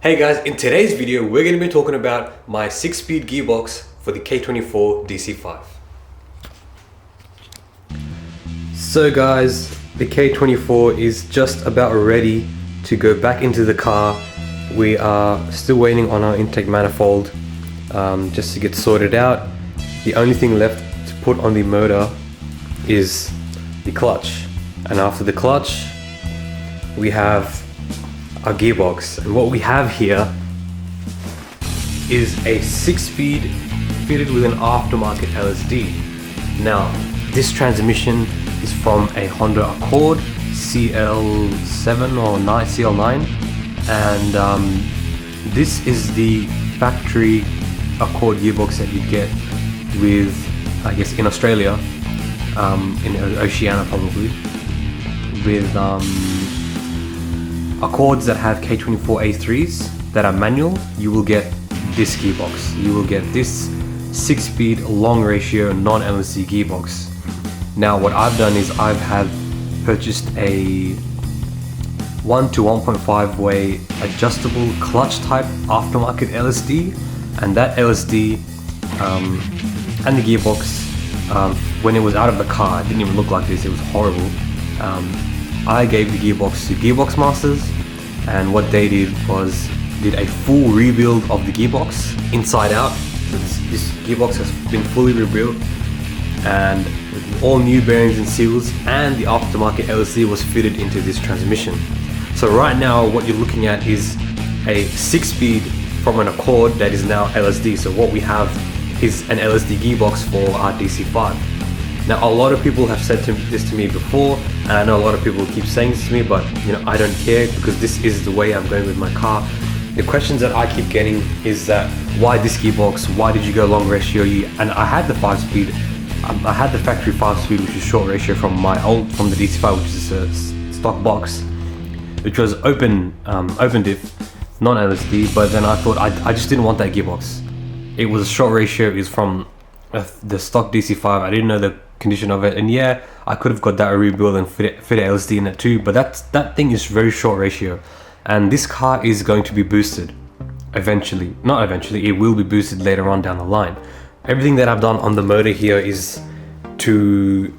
Hey guys, in today's video we're going to be talking about my 6-speed gearbox for the K24 Dc5. So guys, the K24 is just about ready to go back into the car. We are still waiting on our intake manifold just to get sorted out. The only thing left to put on the motor is the clutch, and after the clutch we have our gearbox, and what we have here is a 6-speed fitted with an aftermarket LSD. Now this transmission is from a Honda Accord CL7 or 9 CL9, and this is the factory Accord gearbox that you get with, I guess, in Australia, in Oceania probably, with Accords that have K24A3s that are manual. You will get this gearbox. You will get this 6-speed long ratio non-LSD gearbox. Now what I've done is I have purchased a 1 to 1.5 way adjustable clutch type aftermarket LSD, and that LSD and the gearbox, when it was out of the car, it didn't even look like this. It was horrible. I gave the gearbox to Gearbox Masters, and what they did was did a full rebuild of the gearbox inside out. So this gearbox has been fully rebuilt, and with all new bearings and seals, and the aftermarket LSD was fitted into this transmission. So right now what you're looking at is a 6-speed from an Accord that is now LSD. So what we have is an LSD gearbox for our DC5. Now a lot of people have said this to me before, and I know a lot of people keep saying this to me, but you know, I don't care, because this is the way I'm going with my car. The questions that I keep getting is that why this gearbox, why did you go long ratio? And I had the 5-speed, I had the factory 5-speed, which is short ratio from the DC5, which is a stock box, which was open diff, non-LSD. But then I thought I just didn't want that gearbox. It was a short ratio, is from the stock DC5. I didn't know the condition of it, and yeah, I could have got that rebuild and fit LSD in it too, but that thing is very short ratio, and this car is going to be boosted eventually. Not eventually, it will be boosted later on down the line. Everything that I've done on the motor here is to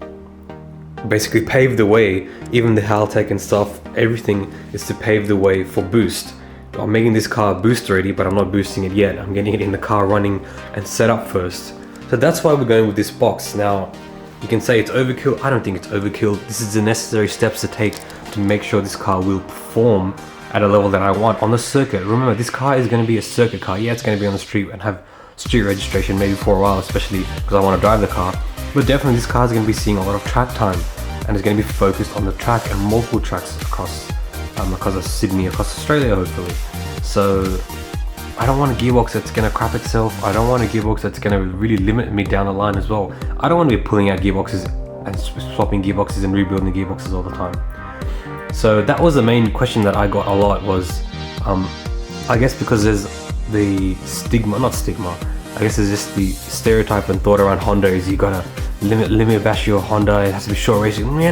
basically pave the way. Even the Haltech and stuff, everything is to pave the way for boost. I'm making this car boost ready, but I'm not boosting it yet. I'm getting it in the car running and set up first. So that's why we're going with this box. Now you can say it's overkill. I don't think it's overkill. This is the necessary steps to take to make sure this car will perform at a level that I want on the circuit. Remember, this car is going to be a circuit car. Yeah, it's going to be on the street and have street registration maybe for a while, especially because I want to drive the car. But definitely this car is going to be seeing a lot of track time, and it's going to be focused on the track and multiple tracks across Sydney, across Australia hopefully. So I don't want a gearbox that's going to crap itself. I don't want a gearbox that's going to really limit me down the line as well. I don't want to be pulling out gearboxes and swapping gearboxes and rebuilding gearboxes all the time. So that was the main question that I got a lot, was I guess because there's the I guess there's just the stereotype and thought around Honda is you gotta limit bash your Honda, it has to be short ratio. You know,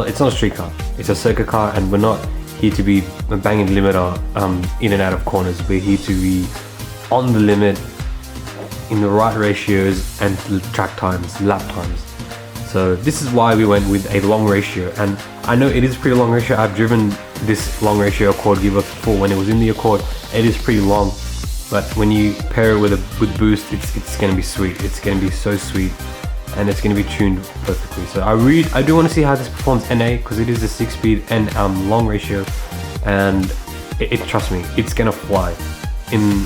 it's not a street car, it's a circuit car, and we're not here to be banging limiter in and out of corners. We're here to be on the limit in the right ratios and track times, lap times. So this is why we went with a long ratio, and I know it is pretty long ratio. I've driven this long ratio Accord gearbox before when it was in the Accord. It is pretty long, but when you pair it with boost, it's going to be sweet. It's going to be so sweet, and it's going to be tuned perfectly. So I do want to see how this performs NA, because it is a 6-speed and long ratio, and trust me, it's going to fly in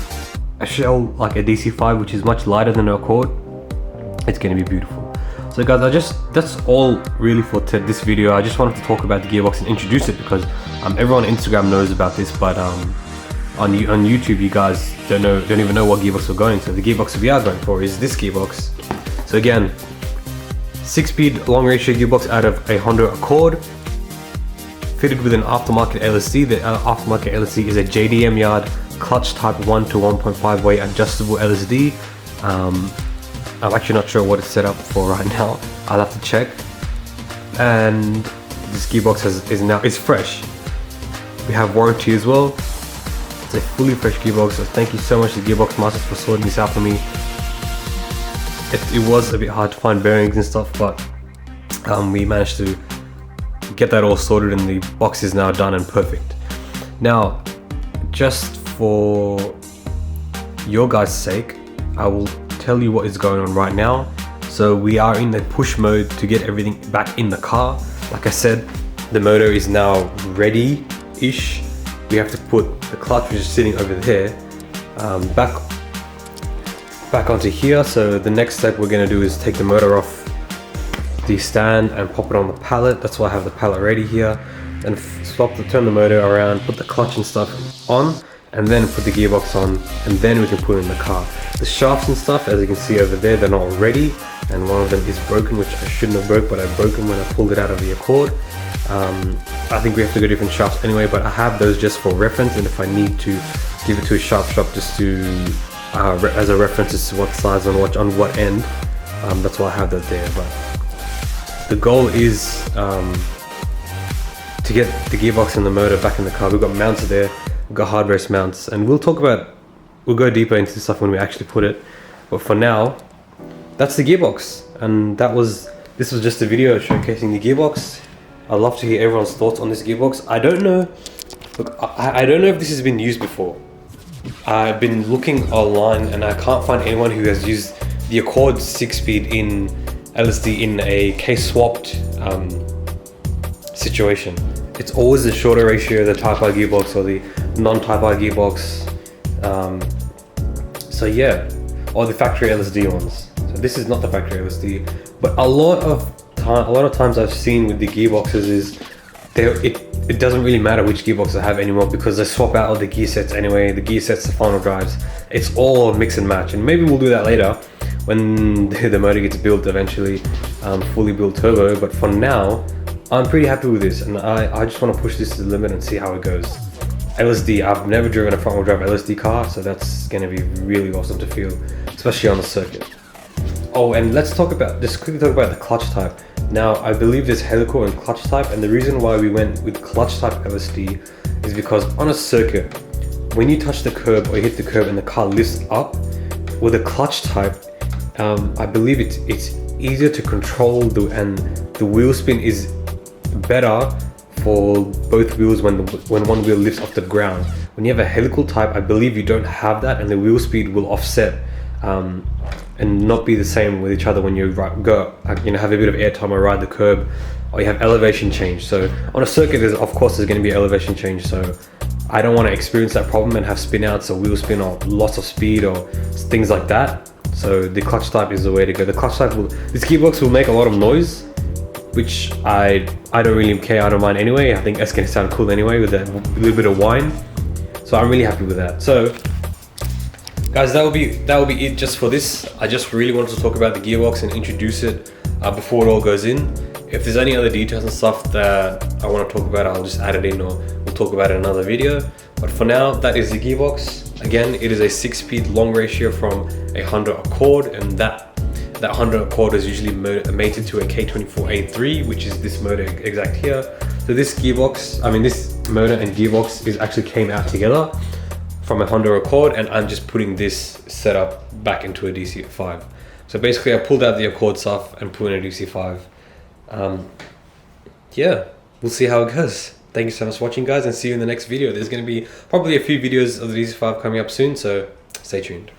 a shell like a DC5, which is much lighter than an Accord. It's going to be beautiful. So guys, that's all really for this video. I just wanted to talk about the gearbox and introduce it, because everyone on Instagram knows about this, but on YouTube you guys don't even know what gearbox we're going. So the gearbox we are going for is this gearbox. So again, 6-speed long ratio gearbox out of a Honda Accord, fitted with an aftermarket LSD. The aftermarket LSD is a JDMYARD clutch type 1 to 1.5 way adjustable LSD. I'm actually not sure what it's set up for right now. I'll have to check. And this gearbox is fresh. We have warranty as well. It's a fully fresh gearbox, so thank you so much to Gearbox Masters for sorting this out for me. It was a bit hard to find bearings and stuff, but we managed to get that all sorted, and the box is now done and perfect. Now, just for your guys' sake, I will tell you what is going on right now. So we are in the push mode to get everything back in the car. Like I said, the motor is now ready-ish. We have to put the clutch, which is sitting over there, back onto here. So the next step we're going to do is take the motor off the stand and pop it on the pallet. That's why I have the pallet ready here, and turn the motor around, put the clutch and stuff on, and then put the gearbox on, and then we can put it in the car. The shafts and stuff, as you can see over there, they're not ready, and one of them is broken, which I shouldn't have broke, but I broke them when I pulled it out of the Accord. I think we have to go different shafts anyway, but I have those just for reference, and if I need to give it to a shaft shop just to as a reference as to what size on what end, that's why I have that there. But the goal is to get the gearbox and the motor back in the car. We've got mounts there, we've got hard race mounts, and we'll go deeper into this stuff when we actually put it. But for now, that's the gearbox, and this was just a video showcasing the gearbox. I'd love to hear everyone's thoughts on this gearbox. I don't know. Look, I don't know if this has been used before. I've been looking online and I can't find anyone who has used the Accord 6-speed in LSD in a K-swapped situation. It's always the shorter ratio, the Type I gearbox or the non-Type I gearbox. So yeah, or the factory LSD ones. So this is not the factory LSD, but a lot of times I've seen with the gearboxes is it doesn't really matter which gearbox I have anymore, because they swap out all the gear sets anyway, the gear sets, the final drives. It's all mix and match, and maybe we'll do that later when the motor gets built eventually, fully built turbo. But for now, I'm pretty happy with this, and I just want to push this to the limit and see how it goes. LSD, I've never driven a front wheel drive LSD car, so that's going to be really awesome to feel, especially on the circuit. Oh, and let's just quickly talk about the clutch type. Now, I believe there's helical and clutch type, and the reason why we went with clutch type LSD is because on a circuit, when you touch the curb or you hit the curb and the car lifts up, with a clutch type, I believe it's easier to control, and the wheel spin is better for both wheels when one wheel lifts off the ground. When you have a helical type, I believe you don't have that, and the wheel speed will offset and not be the same with each other when you have a bit of air time or ride the curb, or you have elevation change. So on a circuit, there's going to be elevation change, so I don't want to experience that problem and have spin outs or wheel spin or loss of speed or things like that. So the clutch type is the way to go. The clutch type this gearbox will make a lot of noise, which I don't really care, I don't mind anyway. I think that's going to sound cool anyway with a little bit of whine. So I'm really happy with that. So guys, that will be it just for this. I just really wanted to talk about the gearbox and introduce it before it all goes in. If there's any other details and stuff that I want to talk about, I'll just add it in, or we'll talk about it in another video. But for now, that is the gearbox. Again, it is a 6-speed long ratio from a Honda Accord, and that Honda Accord is usually mated to a K24A3, which is this motor exact here. So this motor and gearbox actually came out together from a Honda Accord, and I'm just putting this setup back into a DC5. So basically I pulled out the Accord stuff and put in a DC5. Yeah, we'll see how it goes. Thank you so much for watching, guys, and see you in the next video. There's going to be probably a few videos of the DC5 coming up soon, so stay tuned.